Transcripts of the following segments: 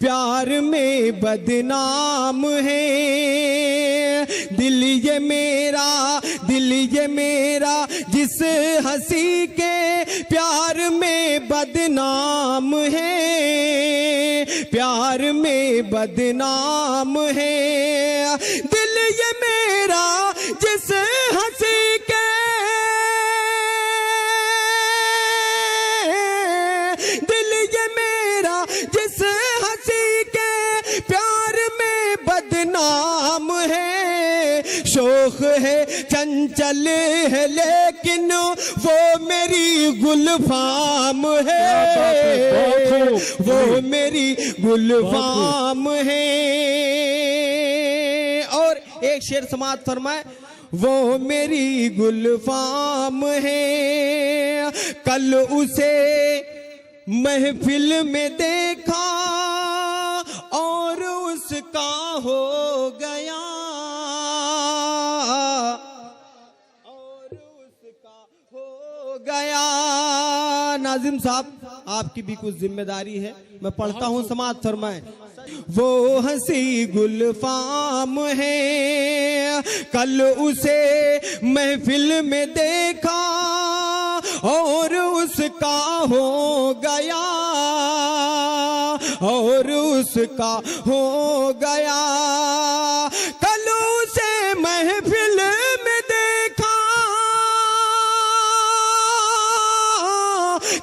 प्यार में बदनाम है दिल ये मेरा जिस हंसी के प्यार में बदनाम है, प्यार में बदनाम है दिल ये मेरा जिस हंसी के दिल ये मेरा जिस हंसी के प्यार में बदनाम है। शोख है चंचल है लेकिन वो मेरी गुलफाम है, वो मेरी गुलफाम है। और एक शेर समाअत फरमाए, वो मेरी गुलफाम है। कल उसे महफिल में देखा और उसका हो गया, और उसका हो गया। नाजिम साहब आपकी भी कुछ जिम्मेदारी है, मैं पढ़ता हूँ, समाअत फरमाएं। वो हंसी गुलफाम है, कल उसे महफिल में देखा और उसका हो गया, और उसका हो गया। कल उसे महफिल में देखा,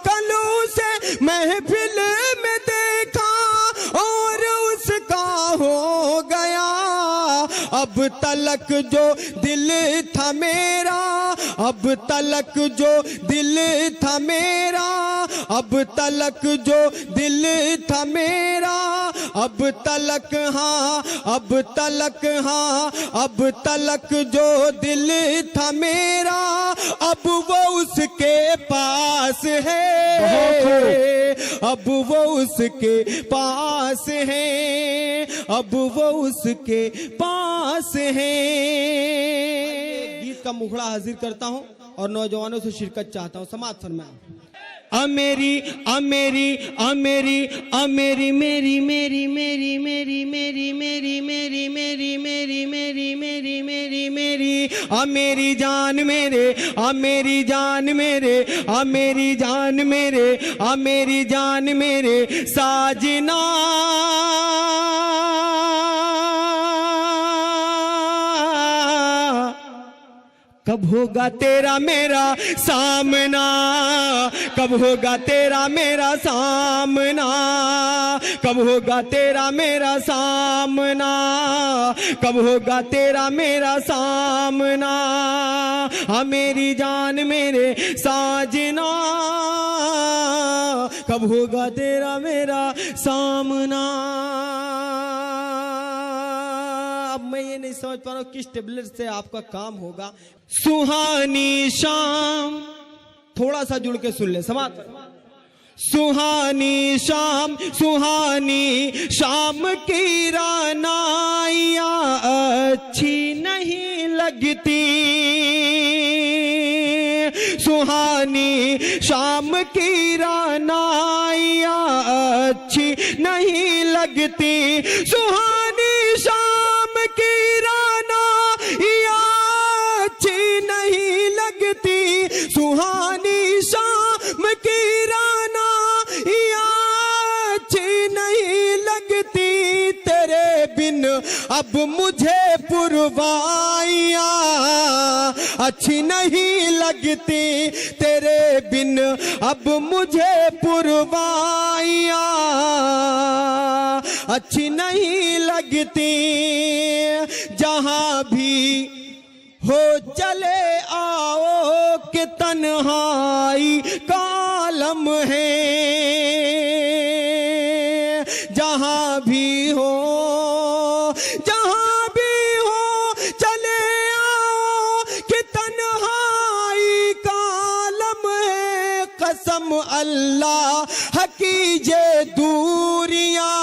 कल उसे महफिल में देखा और उसका हो गया। अब तलक जो दिल था मेरा, अब तलक जो दिल था मेरा, अब तलक जो दिल था मेरा, अब तलक हाँ, अब तलक हाँ, अब तलक जो दिल था मेरा, अब वो उसके पास है, अब वो उसके पास है, अब वो उसके पास है। गीत का मुखड़ा हाजिर करता हूं और नौजवानों से शिरकत चाहता हूं। समाअत फरमाएं। अमेरी अमेरी अमेरी अमेरी मेरी मेरी मेरी मेरी मेरी मेरी मेरी मेरी मेरी मेरी मेरी मेरी मेरी अमेरी जान मेरे, अमेरी जान मेरे, अमेरी जान मेरे, अमेरी जान मेरे साजना। कब होगा तेरा मेरा सामना, कब होगा तेरा मेरा सामना, कब होगा तेरा मेरा सामना, कब होगा तेरा मेरा सामना। हाँ मेरी जान मेरे साजना, कब होगा तेरा मेरा सामना। अब मैं ये नहीं समझ पा रहा हूँ किस टेबलेट से आपका काम होगा। सुहानी शाम, थोड़ा सा जुड़ के सुन ले समाअत। सुहानी शाम, सुहानी शाम की रानाइया अच्छी नहीं लगती, सुहानी शाम की रानाइया अच्छी नहीं लगती, सुहानी शाम की रानाइया अच्छी नहीं लगती, सुहानी शाम की रानाइया अच्छी नहीं लगती। तेरे बिन अब मुझे पुरवाइयाँ अच्छी नहीं लगती, तेरे बिन अब मुझे पुरवाइयाँ अच्छी नहीं लगती। जहाँ भी हो चले आओ कि तन्हाई कालम है, जहाँ भी हो, जहाँ भी हो चले आओ कि तन्हाई कालम है। कसम अल्लाह की ये दूरियां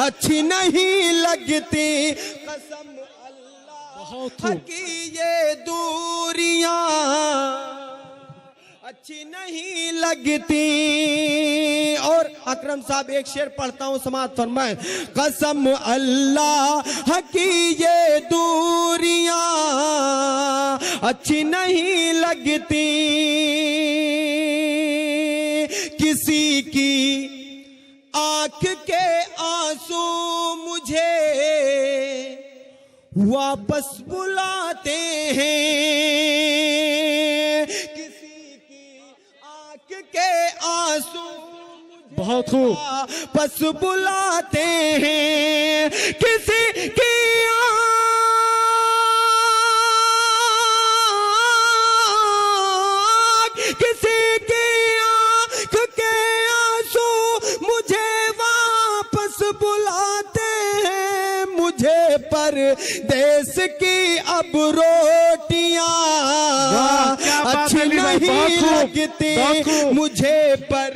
अच्छी नहीं लगती, कसम अल्लाह की ये दूरियां अच्छी नहीं लगती। और अकरम साहब एक शेर पढ़ता हूँ, समाअत फरमाएं। कसम अल्लाह की ये दूरियां अच्छी नहीं लगती, किसी की आंख के आंसू मुझे वापस बुलाते हैं, किसी की आंख के आंसू बहुत खूब, वापस बुलाते हैं, किसी की किसी की आंख के आंसू मुझे वापस बुलाते हैं, मुझे परदेस की अब रोटियां अच्छी नहीं लगती, मुझे पर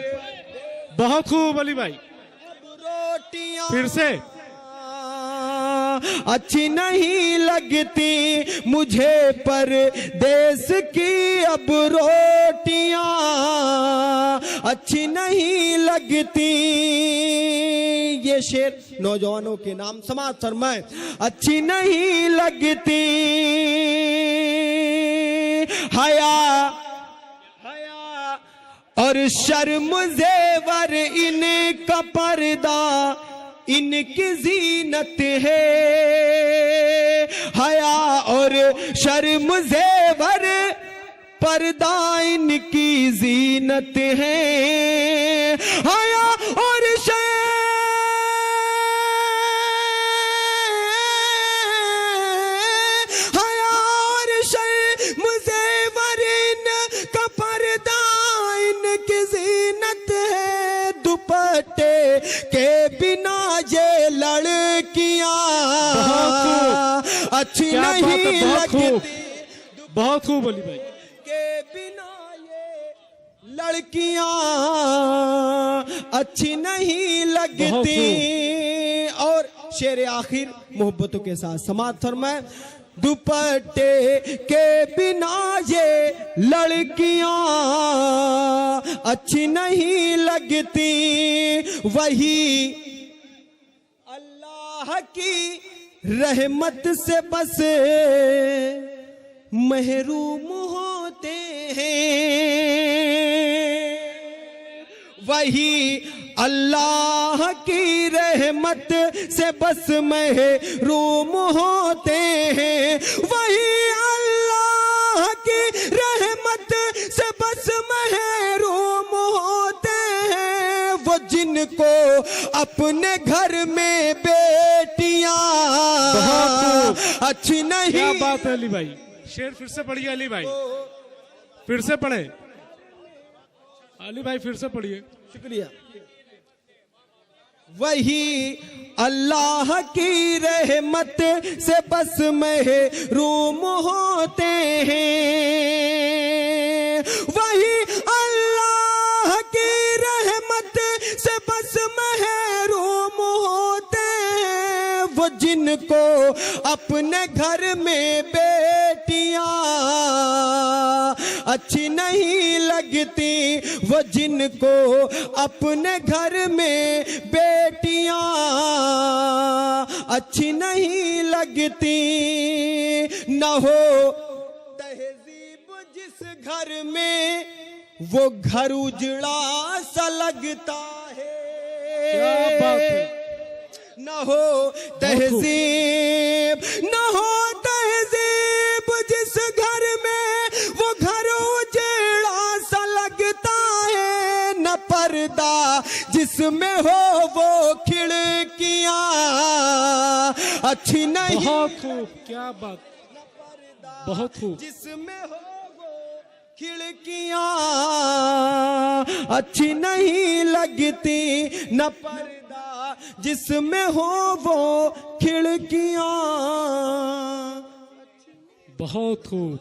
बहुत खूब अली भाई, अब रोटियां फिर से अच्छी नहीं लगती, मुझे परदेस की अब रोटियां अच्छी नहीं लगती। ये शेर नौजवानों के नाम, समाअत फरमाएं। अच्छी नहीं लगती, हया और शर्म ज़ेवर इनका पर्दा इनकी जीनत है, हया और शर्म ज़ेवर पर्दा इनकी जीनत है, हया और हया और शर्म ज़ेवर इनका पर्दा इनकी जीनत है, दुपट्टे के बिना ये लड़कियां अच्छी नहीं लगती, बहुत खूब अली भाई, के बिना ये लड़कियां अच्छी नहीं लगती। और शेर आखिर मोहब्बतों के साथ समाअत फरमाएं। दुपट्टे के बिना ये लड़कियां अच्छी नहीं लगती, वही अल्लाह की रहमत से बस महरूम होते हैं, वही अल्लाह की रहमत से बस महरूम होते हैं, वही अल्लाह की रहमत से बस महरूम होते हैं, वो जिनको अपने घर में बेटियां अच्छी नहीं। क्या बात है अली भाई, शेर फिर से पढ़िए अली भाई, फिर से पढ़े अली भाई, फिर से पढ़िए। शुक्रिया। वही अल्लाह की रहमत से बस महरूम होते हैं, वही अल्लाह की रहमत से बस महरूम होते हैं, वो जिनको अपने घर में बेटियां अच्छी नहीं लगती, वो जिनको अपने घर में बेटियां अच्छी नहीं लगती, न हो तहजीब जिस घर में वो घर उजड़ा सा लगता है, क्या बात है, न हो तहजीब, न हो तहजीब जिस घर में वो घर उजड़ा सा लगता है, न पर्दा जिसमें हो वो खिड़कियां अच्छी नहीं। बहुत खूब, क्या बात, बहुत खूब, जिसमें हो वो खिड़कियां अच्छी नहीं लगती, न पर्दा जिसमें हो वो खिड़कियां। बहुत खूब।